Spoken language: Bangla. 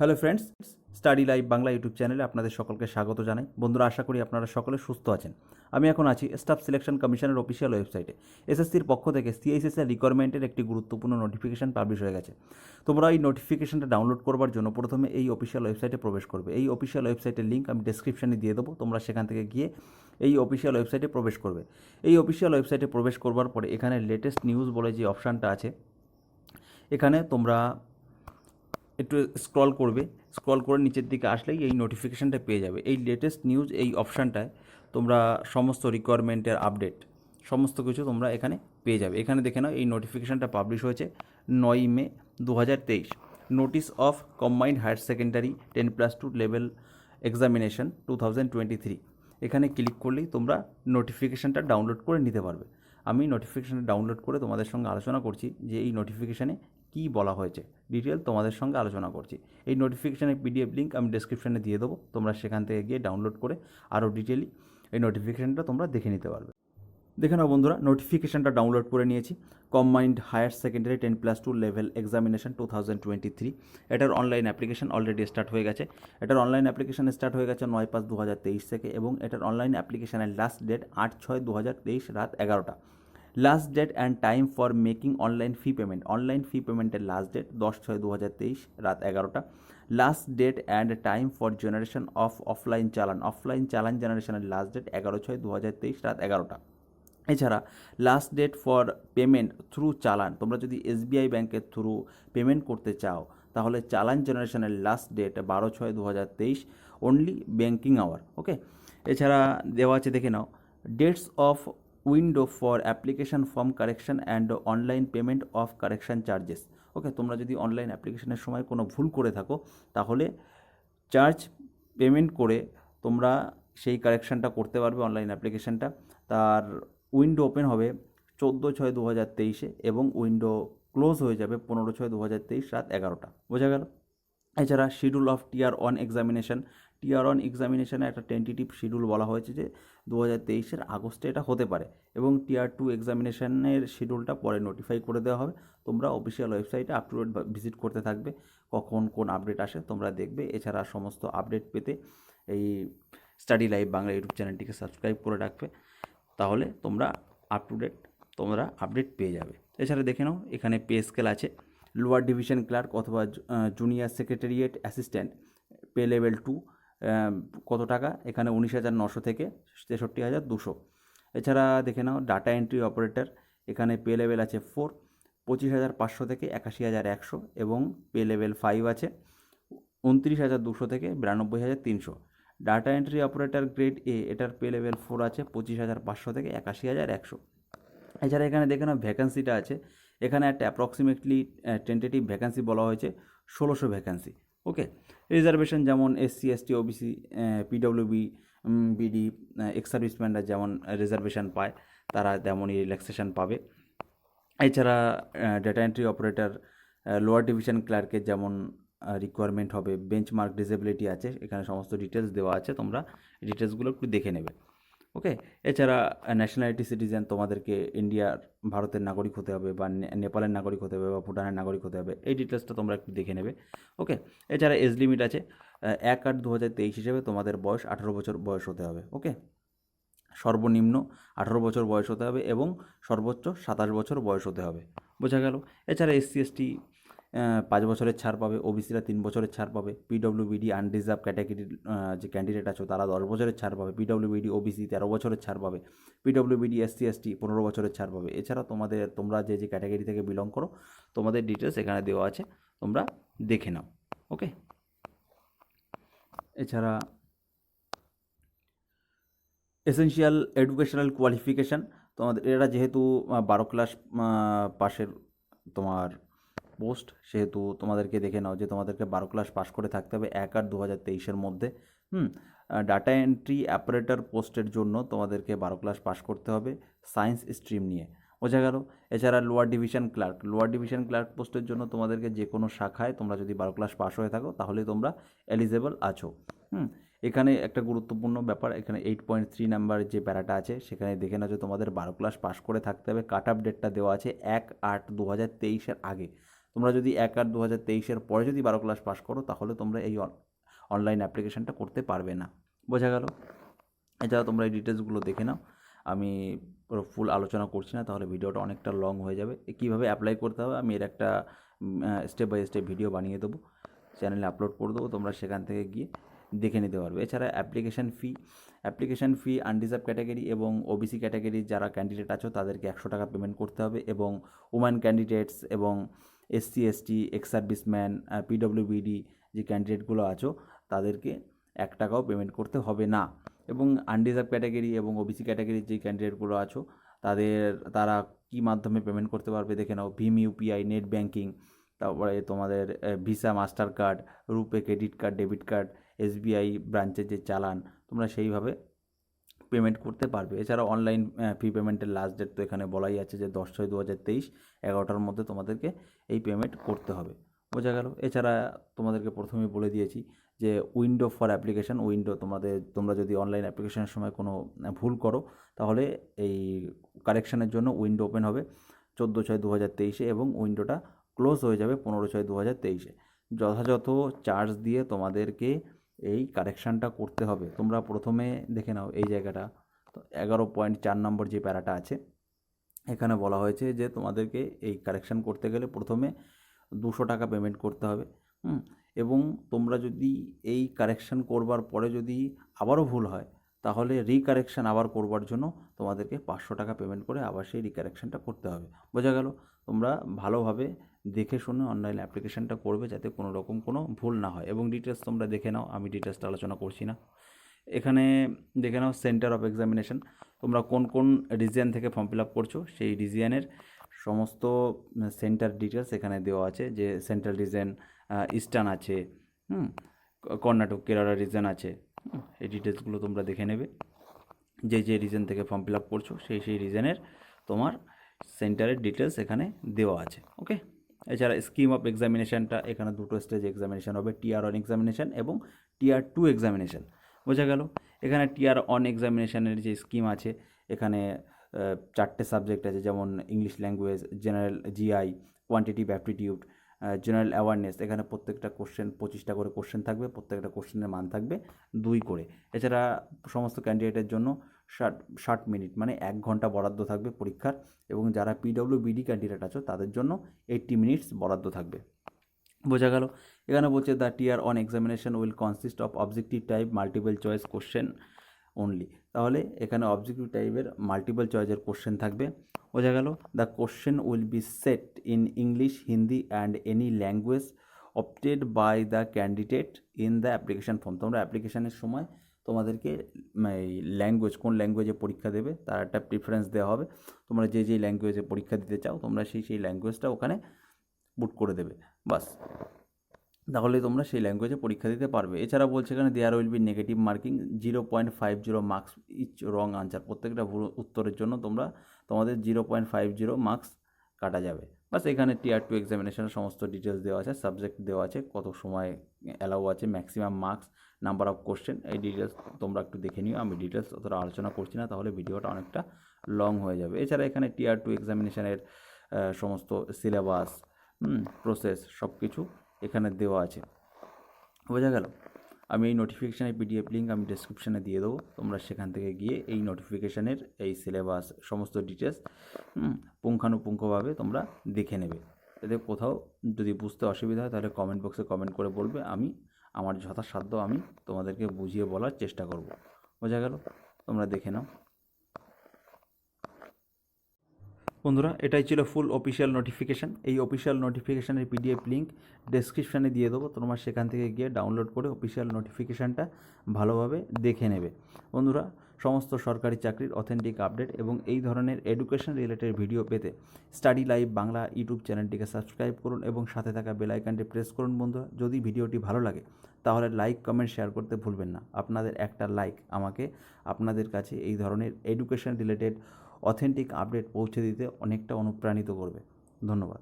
Hello friends, study life Bangla YouTube চ্যানেলে আপনাদের সকলকে স্বাগত জানাই। বন্ধুরা, আশা করি আপনারা সকলে সুস্থ আছেন। আমি এখন আছি স্টাফ সিলেকশন কমিশনের অফিসিয়াল ওয়েবসাইটে। এসএসসির পক্ষ থেকে CHSL রিকোয়ারমেন্টের একটি গুরুত্বপূর্ণ নোটিফিকেশন পাবলিশ হয়ে গেছে। তোমরা এই নোটিফিকেশনটা ডাউনলোড করবার জন্য প্রথমে এই অফিসিয়াল ওয়েবসাইটে প্রবেশ করবে। এই অফিসিয়াল ওয়েবসাইটের লিঙ্ক আমি ডেসক্রিপশনে দিয়ে দেবো, তোমরা সেখান থেকে গিয়ে এই অফিসিয়াল ওয়েবসাইটে প্রবেশ করবে। এই অফিসিয়াল ওয়েবসাইটে প্রবেশ করবার পরে এখানে লেটেস্ট নিউজ বলে যে অপশানটা আছে, এখানে তোমরা একটু স্ক্রল করবে। স্ক্রল করে নিচের দিকে আসলেই এই নোটিফিকেশানটা পেয়ে যাবে। এই লেটেস্ট নিউজ এই অপশানটায় তোমরা সমস্ত রিকোয়ারমেন্টের আপডেট সমস্ত কিছু তোমরা এখানে পেয়ে যাবে। এখানে দেখে নাও, এই নোটিফিকেশানটা পাবলিশ হয়েছে 9 মে 2023। Notice of combined higher secondary 10+2 level examination 2023। এখানে ক্লিক করলেই তোমরা নোটিফিকেশানটা ডাউনলোড করে নিতে পারবে। আমি নোটিফিকেশানটা ডাউনলোড করে তোমাদের সঙ্গে আলোচনা করছি যে এই নোটিফিকেশানে কী বলা হয়েছে, ডিটেল তোমাদের সঙ্গে আলোচনা করছি। এই নোটিফিকেশানের PDF লিঙ্ক আমি ডেসক্রিপশানে দিয়ে দেবো, তোমরা সেখান থেকে গিয়ে ডাউনলোড করে আরও ডিটেলি এই নোটিফিকেশানটা তোমরা দেখে নিতে পারবে। দেখে নাও বন্ধুরা, নোটিফিকেশানটা ডাউনলোড করে নিয়েছি। Combined higher secondary 10+2 level examination 2023, এটার অনলাইন অ্যাপ্লিকেশন অলরেডি স্টার্ট হয়ে গেছে। এটার অনলাইন অ্যাপ্লিকেশন স্টার্ট হয়ে গেছে 9/5/2023 থেকে, এবং এটার অনলাইন অ্যাপ্লিকেশানের লাস্ট ডেট 8/6/2023 রাত 11টা। Last date and time for making online fee payment, online fee পেমেন্টের লাস্ট ডেট 10/6/2023 রাত 11টা। Last date and time for generation of offline challan, offline চালান জেনারেশনের লাস্ট ডেট 11/6/2023 রাত 11টা। এছাড়া last date for payment through challan, তোমরা যদি SBI ব্যাংকের থ্রু পেমেন্ট করতে চাও তাহলে চালান জেনারেশনের last date 12/6/2023, only banking hour. Okay, এছাড়া দেওয়া আছে, দেখে নাও, dates of window for application form correction and online payment of correction charges. Okay, তোমরা যদি অনলাইন অ্যাপ্লিকেশনের সময় কোনো ভুল করে থাকো তাহলে চার্জ পেমেন্ট করে তোমরা সেই কারেকশানটা করতে পারবে অনলাইন অ্যাপ্লিকেশানটা। তার উইন্ডো ওপেন হবে 14/6/2023 এবং উইন্ডো ক্লোজ হয়ে যাবে 15/6/2023 রাত 11টা। বোঝা গেল? এছাড়া শিডিউল অফ টিয়ার 1 এক্সামিনেশন, টিয়ার 1 এক্সামিনেশানে একটা টেন্টেটিভ শিডিউল বলা হয়েছে যে 2023 আগস্টে এটা হতে পারে, এবং টিয়ার 2 এক্সামিনেশানের শিডিউলটা পরে নোটিফাই করে দেওয়া হবে। তোমরা অফিসিয়াল ওয়েবসাইটে আপ টু ডেট ভিজিট করতে থাকবে, কখন কোন আপডেট আসে তোমরা দেখবে। এছাড়া সমস্ত আপডেট পেতে এই স্টাডি লাইফ বাংলা ইউটিউব চ্যানেলটিকে সাবস্ক্রাইব করে রাখবে, তাহলে তোমরা আপ টু ডেট তোমরা আপডেট পেয়ে যাবে। এছাড়া দেখে নাও, এখানে পে স্কেল আছে। লোয়ার ডিভিশন ক্লার্ক অথবা junior secretariat assistant pay level 2 কত টাকা, এখানে 19,900 থেকে 63,200। এছাড়া দেখে নাও, ডাটা এন্ট্রি অপারেটর, এখানে পে লেভেল আছে 4, 25,500 থেকে 81,100, এবং পে লেভেল 5 আছে 29,200 থেকে 92,300। Data entry operator grade A, এটার পে লেভেল 4 আছে 25,500 থেকে 81,100। এছাড়া এখানে দেখে নাও ভ্যাকান্সিটা আছে, এখানে একটা অ্যাপ্রক্সিমেটলি টেন্টেটিভ ভ্যাকান্সি বলা হয়েছে 1600 ভ্যাকান্সি। ওকে, রিজার্ভেশন যেমন SC ST OBC PWB BD ex সার্ভিসম্যানরা যেমন রিজার্ভেশন পায় তারা তেমনই রিল্যাক্সেশন পাবে। এছাড়া data entry operator lower division ক্লার্কের যেমন রিকোয়ারমেন্ট হবে, বেঞ্চমার্ক ডিসেবিলিটি আছে, এখানে সমস্ত ডিটেলস দেওয়া আছে, তোমরা ডিটেলসগুলো একটু দেখে নেবে। ওকে, এছাড়া ন্যাশনালিটি সিটিজেন, তোমাদেরকে ভারতের নাগরিক হতে হবে, বা নেপালের নাগরিক হতে হবে, বা ভুটানের নাগরিক হতে হবে, এই ডিটেলসটা তোমরা একটু দেখে নেবে। ওকে, এছাড়া এজ লিমিট আছে 1/8/2023 হিসেবে তোমাদের বয়স 18 বছর বয়স হতে হবে। ওকে, সর্বনিম্ন 18 বছর বয়স হতে হবে এবং সর্বোচ্চ 27 বছর বয়স হতে হবে। বোঝা গেল? এছাড়া SC ST 5 বছরের ছাড় পাবে, OBCরা 3 বছরের ছাড় পাবে, PWBD আনরিজার্ভ ক্যাটাগরির যে ক্যান্ডিডেট আছে তারা 10 বছরের ছাড় পাবে, PWBD OBC 13 বছরের ছাড় পাবে, PWBD SC ST 15 বছরের ছাড় পাবে। এছাড়া তোমরা যে ক্যাটাগরি থেকে বিলং করো তোমাদের ডিটেলস এখানে দেওয়া আছে, তোমরা দেখে নাও। ওকে, এছাড়া এসেনশিয়াল এডুকেশনাল কোয়ালিফিকেশান, তোমাদের এরা যেহেতু 12 ক্লাস পাশের তোমার পোস্ট, সেহেতু তোমাদেরকে দেখে নাও যে তোমাদেরকে 12 ক্লাস পাস করে থাকতে হবে 1/8/2023 মধ্যে। ডাটা এন্ট্রি অপারেটর পোস্টের জন্য তোমাদেরকে 12 ক্লাস পাস করতে হবে সায়েন্স স্ট্রিম নিয়ে। বোঝা গেল? এছাড়া লোয়ার ডিভিশন ক্লার্ক পোস্টের জন্য তোমাদেরকে যে কোনো শাখায় তোমরা যদি 12 ক্লাস পাস হয়ে থাকো তাহলে তোমরা এলিজেবল আছো। এখানে একটা গুরুত্বপূর্ণ ব্যাপার, এখানে 8.3 নাম্বার যে প্যারাটা আছে সেখানে দেখে নাও যে তোমাদের 12 ক্লাস পাস করে থাকতে হবে। কাট অফ ডেটটা দেওয়া আছে 1/8/2023 আগে। তোমরা যদি 1/8/2023 পরে যদি 12 ক্লাস পাস করো তাহলে তোমরা এই অনলাইন অ্যাপ্লিকেশানটা করতে পারবে না। বোঝা গেল? এছাড়া তোমরা এই ডিটেলসগুলো দেখে নাও, আমি পুরো ফুল আলোচনা করছি না, তাহলে ভিডিওটা অনেকটা লং হয়ে যাবে। কীভাবে অ্যাপ্লাই করতে হবে আমি এর একটা স্টেপ বাই স্টেপ ভিডিও বানিয়ে দেবো, চ্যানেলে আপলোড করে দেবো, তোমরা সেখান থেকে গিয়ে দেখে নিতে পারবে। এছাড়া অ্যাপ্লিকেশান ফি আনরিজার্ভ ক্যাটাগরি এবং ওবিসি ক্যাটাগরির যারা ক্যান্ডিডেট আছো তাদেরকে 100 টাকা পেমেন্ট করতে হবে, এবং ওম্যান ক্যান্ডিডেটস এবং SC ST ex serviceman PWBD যে ক্যান্ডিডেটগুলো আছো তাদেরকে 1 টাকাও পেমেন্ট করতে হবে না। এবং আনরিজার্ভ ক্যাটাগরি এবং ওবিসি ক্যাটাগরির যে ক্যান্ডিডেটগুলো আছো তারা কী মাধ্যমে পেমেন্ট করতে পারবে দেখে নাও। ভীম UPI, নেট ব্যাঙ্কিং, তারপরে তোমাদের Visa, Mastercard, RuPay, credit card, debit card, SBI ব্রাঞ্চের যে চালান, তোমরা সেইভাবে পেমেন্ট করতে পারবে। এছাড়া অনলাইন ফি পেমেন্টের লাস্ট ডেট তো এখানে বলাই আছে যে 10/6/2023 11টার মধ্যে তোমাদেরকে এই পেমেন্ট করতে হবে। বোঝা গেল? এছাড়া তোমাদেরকে প্রথমেই বলে দিয়েছি যে উইন্ডো ফর অ্যাপ্লিকেশান, তোমরা যদি অনলাইন অ্যাপ্লিকেশনের সময় কোনো ভুল করো তাহলে এই কারেকশানের জন্য উইন্ডো ওপেন হবে 14/6/2023 এবং উইন্ডোটা ক্লোজ হয়ে যাবে 15/6/2023। যথাযথ চার্জ দিয়ে তোমাদেরকে এই কারেকশানটা করতে হবে। তোমরা প্রথমে দেখে নাও এই জায়গাটা, 11.4 নম্বর যে প্যারাটা আছে এখানে বলা হয়েছে যে তোমাদেরকে এই কারেকশান করতে গেলে প্রথমে 200 টাকা পেমেন্ট করতে হবে। এবং তোমরা যদি এই কারেকশান করবার পরে যদি আবারও ভুল হয় তাহলে রিকারেকশান আবার করবার জন্য তোমাদেরকে 500 টাকা পেমেন্ট করে আবার সেই রিকারেকশানটা করতে হবে। বোঝা গেল? তোমরা ভালোভাবে দেখে শুনে অনলাইন অ্যাপ্লিকেশানটা করবে যাতে কোনো রকম কোনো ভুল না হয়। এবং ডিটেলস তোমরা দেখে নাও, আমি ডিটেলসটা আলোচনা করছি না। এখানে দেখে নাও সেন্টার অফ এক্সামিনেশন, তোমরা কোন কোন রিজিয়ন থেকে ফর্ম ফিল আপ করছো সেই রিজিয়নের সমস্ত সেন্টার ডিটেলস এখানে দেওয়া আছে। যে সেন্ট্রাল রিজন, ইস্টার্ন আছে, কর্ণাটক, কেরালা রিজন আছে। এই ডিটেলসগুলো তোমরা দেখে নেবে। যে রিজন থেকে ফর্ম ফিল আপ করছো সেই রিজনের তোমার সেন্টারের ডিটেলস এখানে দেওয়া আছে। ওকে। এছাড়া স্কিম অফ এক্সামিনেশানটা এখানে 2টো স্টেজ এক্সামিনেশান হবে, Tier 1 এক্সামিনেশান এবং Tier 2 এক্সামিনেশান। বোঝা গেল? এখানে Tier 1 এক্সামিনেশানের যে স্কিম আছে এখানে 4টে সাবজেক্ট আছে, যেমন English language, general GI, quantitative aptitude, general awareness. এখানে প্রত্যেকটা কোশ্চেন 25টা করে কোশ্চেন থাকবে, প্রত্যেকটা কোশ্চেনের মান থাকবে 2 করে। এছাড়া সমস্ত ক্যান্ডিডেটের জন্য 60 মিনিট মানে 1 ঘন্টা বরাদ্দ থাকবে পরীক্ষার, এবং যারা PWBD ক্যান্ডিডেট আছো তাদের জন্য 80 মিনিটস বরাদ্দ থাকবে। বোঝা গেল? এখানে বলছে the Tier 1 examination will consist of objective type multiple choice question only. তাহলে এখানে অবজেক্টিভ টাইপের মাল্টিপল চয়েসের কোশ্চেন থাকবে। বোঝা গেল? The question will be set in English, Hindi and any language opted by the candidate in the application form. তোমরা অ্যাপ্লিকেশানের সময় তোমাদেরকে এই ল্যাঙ্গুয়েজ, কোন ল্যাঙ্গুয়েজে পরীক্ষা দেবে তার একটা প্রিফারেন্স দেওয়া হবে। তোমরা যে ল্যাঙ্গুয়েজে পরীক্ষা দিতে চাও তোমরা সেই ল্যাঙ্গুয়েজটা ওখানে পুট করে দেবে, বাস। তাহলে তোমরা সেই ল্যাঙ্গুয়েজে পরীক্ষা দিতে পারবে। এছাড়া বলছে এখানে there will be negative marking 0.50 marks each wrong answer. প্রত্যেকটা ভুল উত্তরের জন্য তোমাদের 0.50 মার্কস কাটা যাবে। বাস। এখানে Tier 2 এক্সামিনেশনের সমস্ত ডিটেলস দেওয়া আছে, সাবজেক্ট দেওয়া আছে, কত সময় অ্যালাউ আছে, maximum marks, number of question. এই ডিটেলস তোমরা একটু দেখে নিও, আমি ডিটেলস অতটা আলোচনা করছি না, তাহলে ভিডিওটা অনেকটা লং হয়ে যাবে। এছাড়া এখানে Tier 2 এক্সামিনেশনের সমস্ত সিলেবাস, প্রসেস সব কিছু এখানে দেওয়া আছে। বোঝা গেল? আমি এই নোটিফিকেশানের PDF লিঙ্ক আমি ডেসক্রিপশানে দিয়ে দেবো, তোমরা সেখান থেকে গিয়ে এই নোটিফিকেশানের এই সিলেবাস সমস্ত ডিটেলস পুঙ্খানুপুঙ্খভাবে তোমরা দেখে নেবে। এতে কোথাও যদি বুঝতে অসুবিধা হয় তাহলে কমেন্ট বক্সে কমেন্ট করে বলবে, আমার যথাসাধ্য আমি তোমাদেরকে বুঝিয়ে বলার চেষ্টা করব। বোঝা গেল? তোমরা দেখে নাও। বন্ধুরা, এটাই ছিল ফুল অফিসিয়াল নোটিফিকেশান। এই অফিসিয়াল নোটিফিকেশানের PDF লিঙ্ক ডেসক্রিপশানে দিয়ে দেবো, তোমরা সেখান থেকে গিয়ে ডাউনলোড করে অফিসিয়াল নোটিফিকেশানটা ভালোভাবে দেখে নেবে। বন্ধুরা, সমস্ত সরকারি চাকরির অথেন্টিক আপডেট এবং এই ধরনের এডুকেশন রিলেটেড ভিডিও পেতে স্টাডি লাইফ বাংলা ইউটিউব চ্যানেলটিকে সাবস্ক্রাইব করুন এবং সাথে থাকা বেল আইকনটি প্রেস করুন। বন্ধুরা, যদি ভিডিওটি ভালো লাগে তাহলে লাইক, কমেন্ট, শেয়ার করতে ভুলবেন না। আপনাদের একটা লাইক আমাকে আপনাদের কাছে এই ধরনের এডুকেশন রিলেটেড অথেন্টিক আপডেট পৌঁছে দিতে অনেকটা অনুপ্রাণিত করবে। ধন্যবাদ।